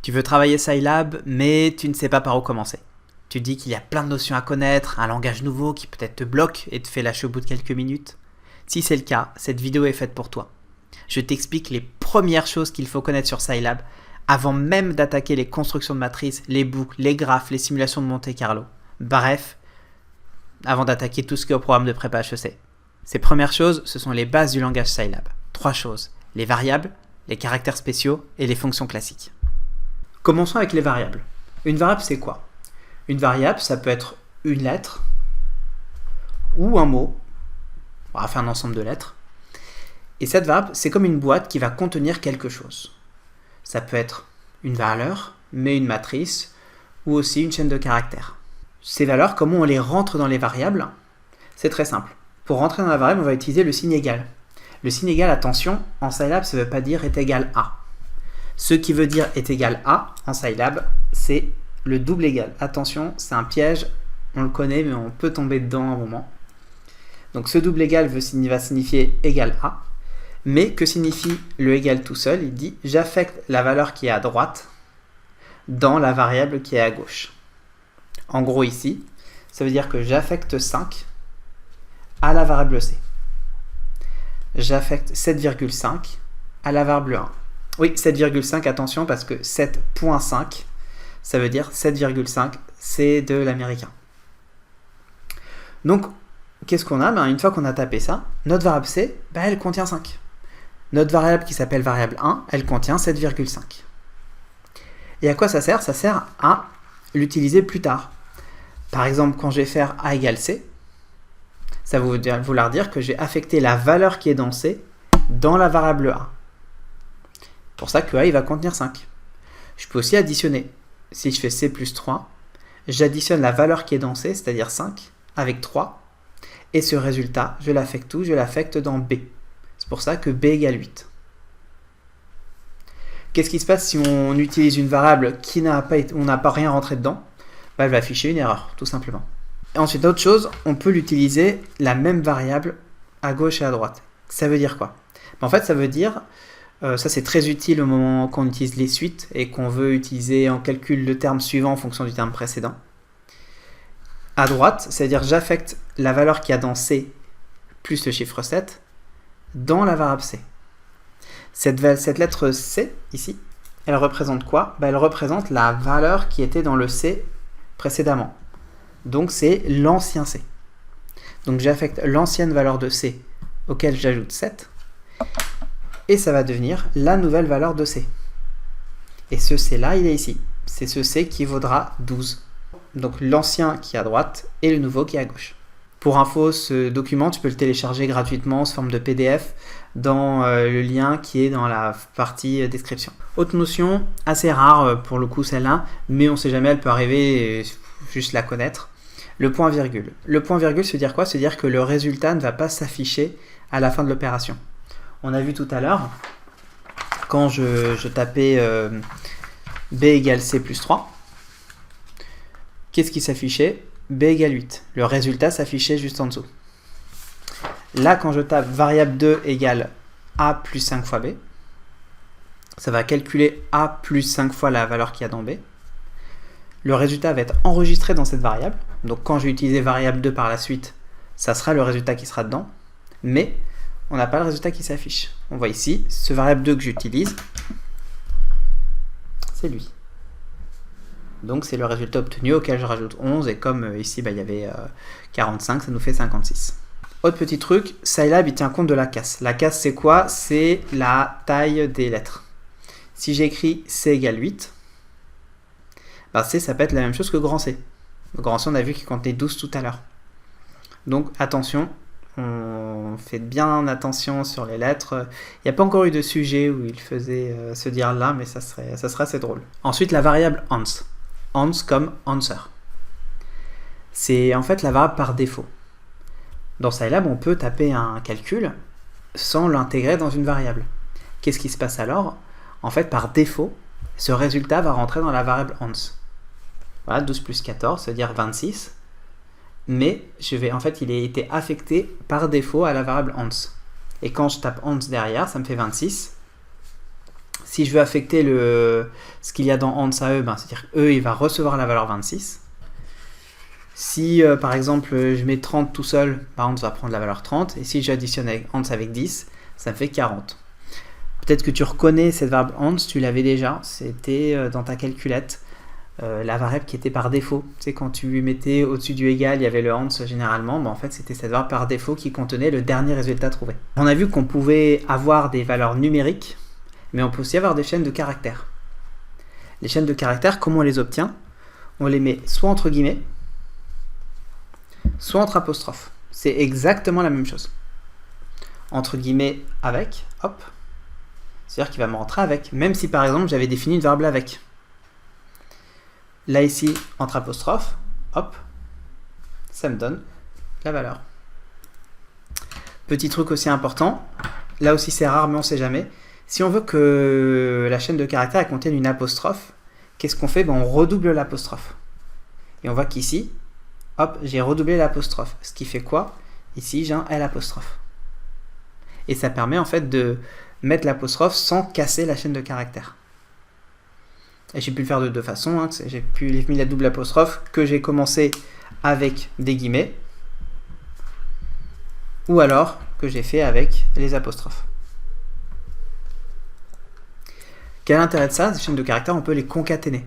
Tu veux travailler Scilab, mais tu ne sais pas par où commencer. Tu te dis qu'il y a plein de notions à connaître, un langage nouveau qui peut-être te bloque et te fait lâcher au bout de quelques minutes. Si c'est le cas, cette vidéo est faite pour toi. Je t'explique les premières choses qu'il faut connaître sur Scilab avant même d'attaquer les constructions de matrices, les boucles, les graphes, les simulations de Monte-Carlo. Bref, avant d'attaquer tout ce qui est au programme de prépa HEC. Ces premières choses, ce sont les bases du langage Scilab. 3 choses, les variables, les caractères spéciaux et les fonctions classiques. Commençons avec les variables. Une variable, c'est quoi? Une variable, ça peut être une lettre ou un mot. On va faire un ensemble de lettres. Et cette variable, c'est comme une boîte qui va contenir quelque chose. Ça peut être une valeur, mais une matrice, ou aussi une chaîne de caractères. Ces valeurs, comment on les rentre dans les variables? C'est très simple. Pour rentrer dans la variable, on va utiliser le signe égal. Le signe égal, attention, en Scilab, ça ne veut pas dire est égal à. Ce qui veut dire est égal à, en Scilab, c'est le double égal. Attention, c'est un piège, on le connaît, mais on peut tomber dedans à un moment. Donc ce double égal va signifier égal à, mais que signifie le égal tout seul? Il dit j'affecte la valeur qui est à droite dans la variable qui est à gauche. En gros ici, ça veut dire que j'affecte 5 à la variable C. J'affecte 7,5 à la variable 1. Oui, 7,5, attention, parce que 7,5, ça veut dire 7,5, c'est de l'américain. Donc, qu'est-ce qu'on a? Une fois qu'on a tapé ça, notre variable C, elle contient 5. Notre variable qui s'appelle variable 1, elle contient 7,5. Et à quoi ça sert? Ça sert à l'utiliser plus tard. Par exemple, quand je vais faire A égale C, ça va vouloir dire que j'ai affecté la valeur qui est dans C dans la variable A. C'est pour ça que A il va contenir 5. Je peux aussi additionner. Si je fais C plus 3, j'additionne la valeur qui est dans C, c'est-à-dire 5, avec 3. Et ce résultat, je l'affecte où? Je l'affecte dans B. C'est pour ça que B égale 8. Qu'est-ce qui se passe si on utilise une variable qui on n'a pas rien rentré dedans? Elle va afficher une erreur, tout simplement. Et ensuite, autre chose, on peut l'utiliser, la même variable, à gauche et à droite. Ça veut dire quoi? En fait, ça veut dire, ça c'est très utile au moment qu'on utilise les suites et qu'on veut utiliser en calcul le terme suivant en fonction du terme précédent. À droite, c'est-à-dire j'affecte la valeur qu'il y a dans C plus le chiffre 7 dans la variable C. Cette lettre C, ici, elle représente quoi? Elle représente la valeur qui était dans le C précédemment. Donc c'est l'ancien C. Donc j'affecte l'ancienne valeur de C auquel j'ajoute 7 et ça va devenir la nouvelle valeur de C. Et ce C là, il est ici. C'est ce C qui vaudra 12. Donc l'ancien qui est à droite et le nouveau qui est à gauche. Pour info, ce document, tu peux le télécharger gratuitement sous forme de PDF dans le lien qui est dans la partie description. Autre notion, assez rare pour le coup celle-là, mais on ne sait jamais, elle peut arriver, et juste la connaître. Le point virgule. Le point virgule, ça veut dire quoi? Ça veut dire que le résultat ne va pas s'afficher à la fin de l'opération. On a vu tout à l'heure, quand je tapais B égale C plus 3, qu'est-ce qui s'affichait? B égale 8. Le résultat s'affichait juste en dessous. Là, quand je tape variable 2 égale A plus 5 fois B, ça va calculer A plus 5 fois la valeur qu'il y a dans B. Le résultat va être enregistré dans cette variable. Donc quand je vais utiliser variable 2 par la suite, ça sera le résultat qui sera dedans. Mais on n'a pas le résultat qui s'affiche. On voit ici, ce variable 2 que j'utilise, c'est lui. Donc c'est le résultat obtenu auquel je rajoute 11. Et comme ici, il y avait 45, ça nous fait 56. Autre petit truc, Scilab, il tient compte de la casse. La casse, c'est quoi? C'est la taille des lettres. Si j'écris C égale 8, C, ça peut être la même chose que grand C. Le grand C, on a vu qu'il contenait 12 tout à l'heure. Donc, attention, on fait bien attention sur les lettres. Il n'y a pas encore eu de sujet où il faisait se dire là, mais ça serait assez drôle. Ensuite, la variable ans. Ans comme answer. C'est en fait la variable par défaut. Dans Scilab, on peut taper un calcul sans l'intégrer dans une variable. Qu'est-ce qui se passe alors? En fait, par défaut, ce résultat va rentrer dans la variable ans. Voilà, 12 plus 14, c'est-à-dire 26. Mais il a été affecté par défaut à la variable ans. Et quand je tape ans derrière, ça me fait 26. Si je veux affecter ce qu'il y a dans ANS à E, c'est-à-dire que E, il va recevoir la valeur 26. Si, par exemple, je mets 30 tout seul, ANS va prendre la valeur 30. Et si j'additionne ANS avec 10, ça me fait 40. Peut-être que tu reconnais cette variable ANS, tu l'avais déjà. C'était dans ta calculette, la variable qui était par défaut. Tu sais, quand tu mettais au-dessus du égal, il y avait le ANS généralement. En fait, c'était cette variable par défaut qui contenait le dernier résultat trouvé. On a vu qu'on pouvait avoir des valeurs numériques, mais on peut aussi avoir des chaînes de caractères. Les chaînes de caractères, comment on les obtient? On les met soit entre guillemets, soit entre apostrophes. C'est exactement la même chose. Entre guillemets avec, hop. C'est-à-dire qu'il va me rentrer avec, même si par exemple j'avais défini une variable avec. Là ici, entre apostrophes, hop, ça me donne la valeur. Petit truc aussi important, là aussi c'est rare mais on ne sait jamais. Si on veut que la chaîne de caractères contienne une apostrophe, qu'est-ce qu'on fait? On redouble l'apostrophe. Et on voit qu'ici, hop, j'ai redoublé l'apostrophe. Ce qui fait quoi? Ici, j'ai un L apostrophe. Et ça permet en fait de mettre l'apostrophe sans casser la chaîne de caractères. Et j'ai pu le faire de deux façons. J'ai pu mettre la double apostrophe que j'ai commencé avec des guillemets, ou alors que j'ai fait avec les apostrophes. Quel est l'intérêt de ça? Ces chaînes de caractères, on peut les concaténer.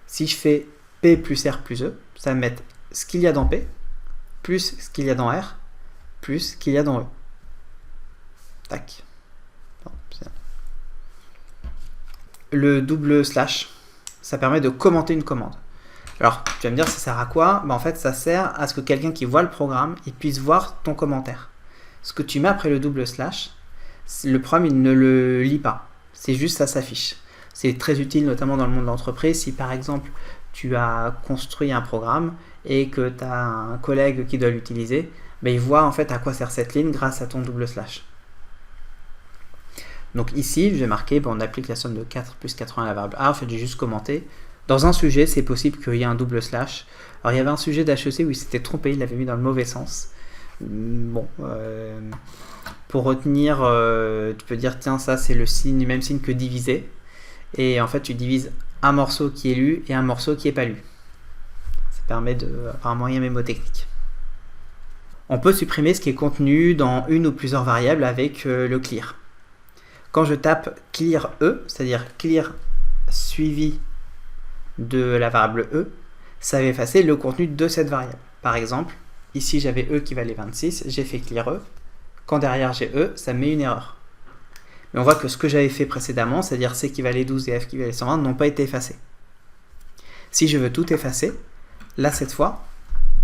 Si je fais P plus R plus E, ça va me mettre ce qu'il y a dans P, plus ce qu'il y a dans R, plus ce qu'il y a dans E. Tac. Le double slash, ça permet de commenter une commande. Alors, tu vas me dire, ça sert à quoi? En fait, ça sert à ce que quelqu'un qui voit le programme, il puisse voir ton commentaire. Ce que tu mets après le double slash, le programme, il ne le lit pas. C'est juste ça s'affiche. C'est très utile, notamment dans le monde de l'entreprise. Si par exemple, tu as construit un programme et que tu as un collègue qui doit l'utiliser, il voit en fait à quoi sert cette ligne grâce à ton double slash. Donc ici, je vais marquer, on applique la somme de 4 plus 80 à la variable A. En fait, j'ai juste commenté. Dans un sujet, c'est possible qu'il y ait un double slash. Alors, il y avait un sujet d'HEC où il s'était trompé, il l'avait mis dans le mauvais sens. Pour retenir, tu peux dire, tiens, ça c'est le même signe que diviser. Et en fait, tu divises un morceau qui est lu et un morceau qui n'est pas lu. Ça permet d'avoir un moyen mémotechnique. On peut supprimer ce qui est contenu dans une ou plusieurs variables avec le clear. Quand je tape clear E, c'est-à-dire clear suivi de la variable E, ça va effacer le contenu de cette variable. Par exemple, ici j'avais E qui valait 26, j'ai fait clear E. Quand derrière j'ai E, ça me met une erreur. Mais on voit que ce que j'avais fait précédemment, c'est-à-dire C qui valait 12 et F qui valait 120, n'ont pas été effacés. Si je veux tout effacer, là cette fois,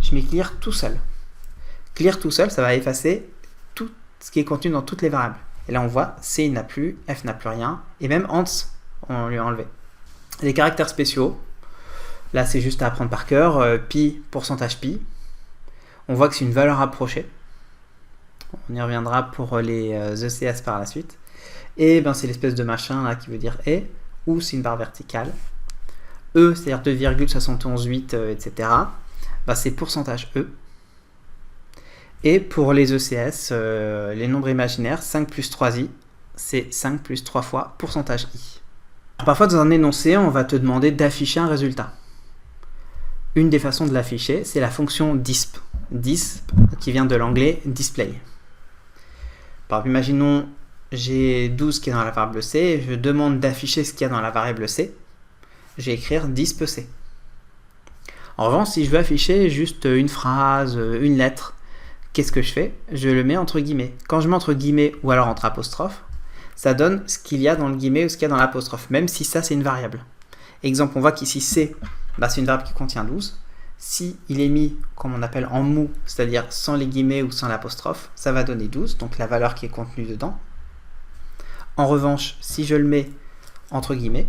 je mets clear tout seul. Clear tout seul, ça va effacer tout ce qui est contenu dans toutes les variables. Et là on voit, C il n'a plus, F n'a plus rien, et même ANS, on lui a enlevé. Les caractères spéciaux, là c'est juste à apprendre par cœur, pi, pourcentage pi. On voit que c'est une valeur approchée. On y reviendra pour les ECS par la suite. Et c'est l'espèce de machin là qui veut dire et, ou c'est une barre verticale. E, c'est-à-dire 2,718, etc. C'est pourcentage E. Et pour les ECS, les nombres imaginaires, 5 plus 3i, c'est 5 plus 3 fois pourcentage i. Parfois dans un énoncé, on va te demander d'afficher un résultat. Une des façons de l'afficher, c'est la fonction disp. Disp, qui vient de l'anglais display. Par exemple, imaginons j'ai 12 qui est dans la variable C, je demande d'afficher ce qu'il y a dans la variable C, je vais écrire disp C. En revanche, si je veux afficher juste une phrase, une lettre, qu'est-ce que je fais? Je le mets entre guillemets. Quand je mets entre guillemets ou alors entre apostrophes, ça donne ce qu'il y a dans le guillemet ou ce qu'il y a dans l'apostrophe, même si ça c'est une variable. Exemple, on voit qu'ici C, c'est une variable qui contient 12. Si il est mis, comme on appelle en mou, c'est-à-dire sans les guillemets ou sans l'apostrophe, ça va donner 12, donc la valeur qui est contenue dedans. En revanche, si je le mets entre guillemets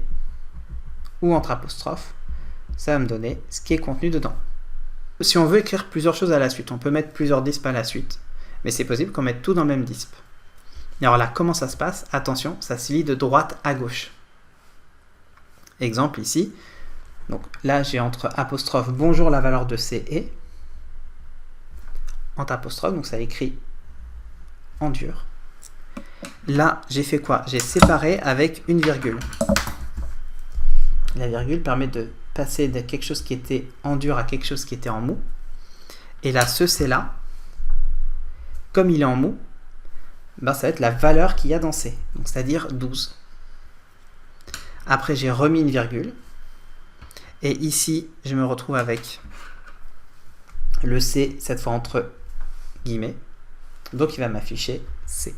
ou entre apostrophes, ça va me donner ce qui est contenu dedans. Si on veut écrire plusieurs choses à la suite, on peut mettre plusieurs disp à la suite, mais c'est possible qu'on mette tout dans le même disp. Et alors là, comment ça se passe? Attention, ça se lit de droite à gauche. Exemple ici. Donc là, j'ai entre apostrophe bonjour la valeur de C et entre apostrophe, donc ça écrit en dur. là, j'ai fait quoi? J'ai séparé avec une virgule. La virgule permet de passer de quelque chose qui était en dur à quelque chose qui était en mou. Et là, ce C-là, comme il est en mou, ben, ça va être la valeur qu'il y a dans C, c'est-à-dire 12. Après, j'ai remis une virgule. Et ici, je me retrouve avec le C, cette fois entre guillemets. Donc, il va m'afficher C.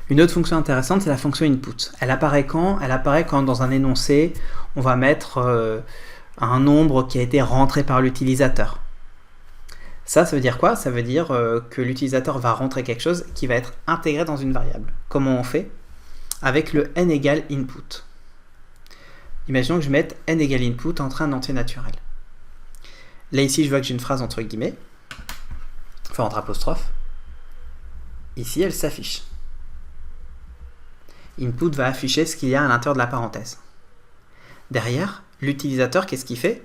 Une autre fonction intéressante, c'est la fonction input. Elle apparaît quand? Elle apparaît quand dans un énoncé, on va mettre un nombre qui a été rentré par l'utilisateur. Ça veut dire quoi? Ça veut dire que l'utilisateur va rentrer quelque chose qui va être intégré dans une variable. Comment on fait? Avec le n égale input. Imaginons que je mette n égale input entre un entier naturel. Là, ici, je vois que j'ai une phrase entre guillemets, enfin entre apostrophes. Ici, elle s'affiche. Input va afficher ce qu'il y a à l'intérieur de la parenthèse. Derrière, l'utilisateur, qu'est-ce qu'il fait?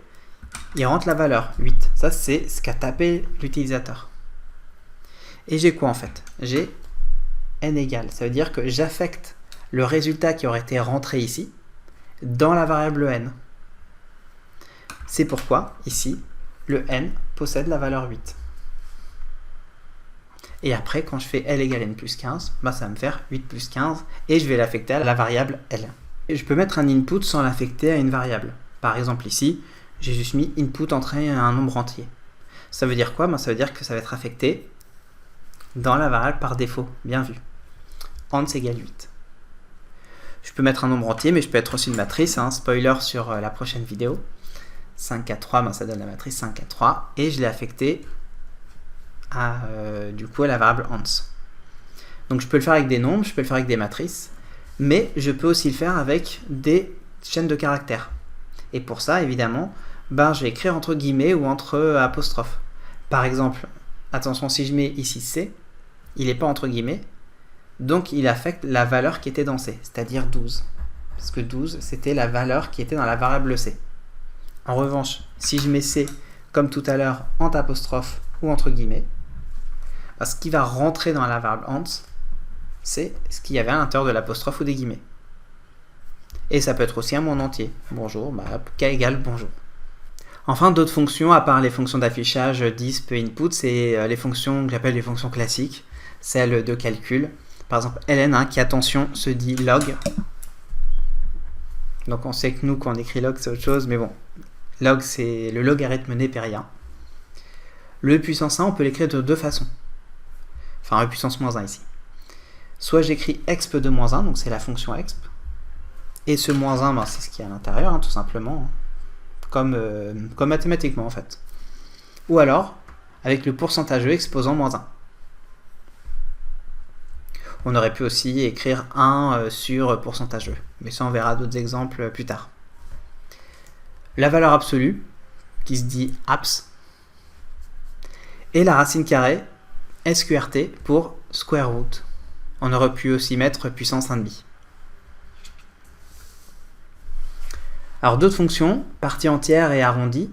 Il rentre la valeur 8. Ça, c'est ce qu'a tapé l'utilisateur. Et j'ai quoi en fait? J'ai n égale. Ça veut dire que j'affecte le résultat qui aurait été rentré ici dans la variable n. C'est pourquoi, ici, le n possède la valeur 8. Et après, quand je fais L égale n plus 15, bah, ça va me faire 8 plus 15, et je vais l'affecter à la variable L. Et je peux mettre un input sans l'affecter à une variable. Par exemple ici, j'ai juste mis input entrée à un nombre entier. Ça veut dire quoi? Bah, ça veut dire que ça va être affecté dans la variable par défaut, bien vu. Ans égale 8. Je peux mettre un nombre entier, mais je peux être aussi une matrice, hein, spoiler sur la prochaine vidéo. 5, 4, 3, bah, ça donne la matrice 5, 4, 3, et je l'ai affecté à, du coup, à la variable ans. Donc je peux le faire avec des nombres, je peux le faire avec des matrices, mais je peux aussi le faire avec des chaînes de caractères. Et pour ça, évidemment, ben, je vais écrire entre guillemets ou entre apostrophes. Par exemple, attention, si je mets ici C, il n'est pas entre guillemets, donc il affecte la valeur qui était dans C, c'est-à-dire 12. Parce que 12, c'était la valeur qui était dans la variable C. En revanche, si je mets C, comme tout à l'heure, entre apostrophes ou entre guillemets, ben, ce qui va rentrer dans la variable ans, c'est ce qu'il y avait à l'intérieur de l'apostrophe ou des guillemets. Et ça peut être aussi un mot en entier. Bonjour, bah, K égale bonjour. Enfin, d'autres fonctions, à part les fonctions d'affichage, disp, input, c'est les fonctions que j'appelle les fonctions classiques, celles de calcul. Par exemple, ln, hein, qui, attention, se dit log. Donc on sait que nous, quand on écrit log, c'est autre chose, mais bon. Log, c'est le logarithme népérien. Le puissance 1, on peut l'écrire de deux façons. Enfin, e puissance moins 1 ici. Soit j'écris exp de moins 1, donc c'est la fonction exp. Et ce moins 1, ben, c'est ce qui est à l'intérieur, hein, tout simplement. Comme mathématiquement, en fait. Ou alors, avec le pourcentage E exposant moins 1. On aurait pu aussi écrire 1 sur pourcentage E. Mais ça, on verra d'autres exemples plus tard. La valeur absolue, qui se dit abs. Et la racine carrée, SQRT, pour square root. On aurait pu aussi mettre puissance 1,5. Alors d'autres fonctions, partie entière et arrondie.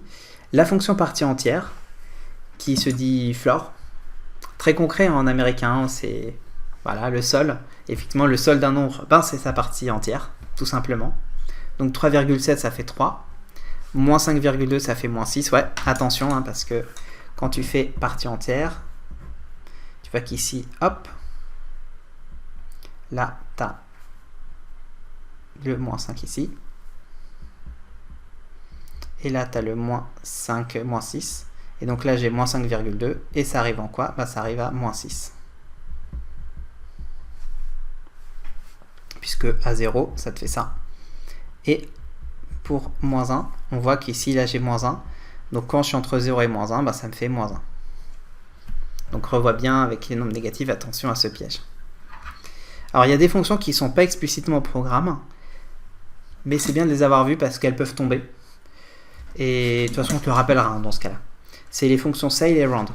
La fonction partie entière, qui se dit floor. Très concret en américain, c'est voilà, le sol. Effectivement, le sol d'un nombre, ben, c'est sa partie entière, tout simplement. Donc 3,7, ça fait 3. Moins 5,2, ça fait moins 6. Ouais, attention, hein, parce que quand tu fais partie entière, tu vois qu'ici, hop, là, tu as le moins 5 ici. Et là, tu as le moins 5, moins 6. Et donc là, j'ai moins 5,2. Et ça arrive en quoi? Bah, ça arrive à moins 6. Puisque à 0, ça te fait ça. Et pour moins 1, on voit qu'ici, là, j'ai moins 1. Donc quand je suis entre 0 et moins 1, bah, ça me fait moins 1. Donc revois bien avec les nombres négatifs, attention à ce piège. Alors il y a des fonctions qui ne sont pas explicitement au programme, mais c'est bien de les avoir vues parce qu'elles peuvent tomber. Et de toute façon, on te le rappellera, hein, dans ce cas-là. C'est les fonctions sail et round.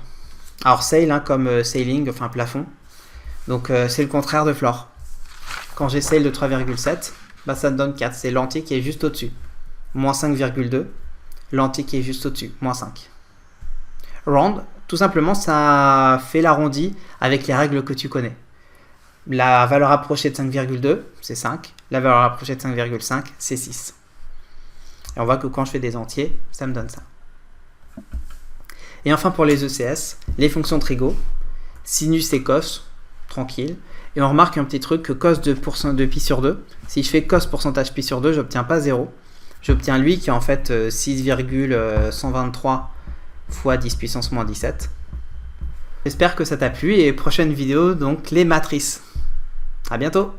Alors sail, hein, comme sailing, enfin plafond. Donc c'est le contraire de floor. Quand j'ai sail de 3,7, bah, ça te donne 4. C'est l'entier qui est juste au-dessus. Moins 5,2. L'entier qui est juste au-dessus. Moins 5. Round, tout simplement, ça fait l'arrondi avec les règles que tu connais. La valeur approchée de 5,2, c'est 5. La valeur approchée de 5,5, c'est 6. Et on voit que quand je fais des entiers, ça me donne ça. Et enfin pour les ECS, les fonctions trigo, sinus et cos, tranquille. Et on remarque un petit truc que cos de pi sur 2, si je fais cos pourcentage pi sur 2, j'obtiens pas 0. J'obtiens lui qui est en fait 6,123 fois 10 puissance moins 17. J'espère que ça t'a plu et prochaine vidéo, donc les matrices. À bientôt!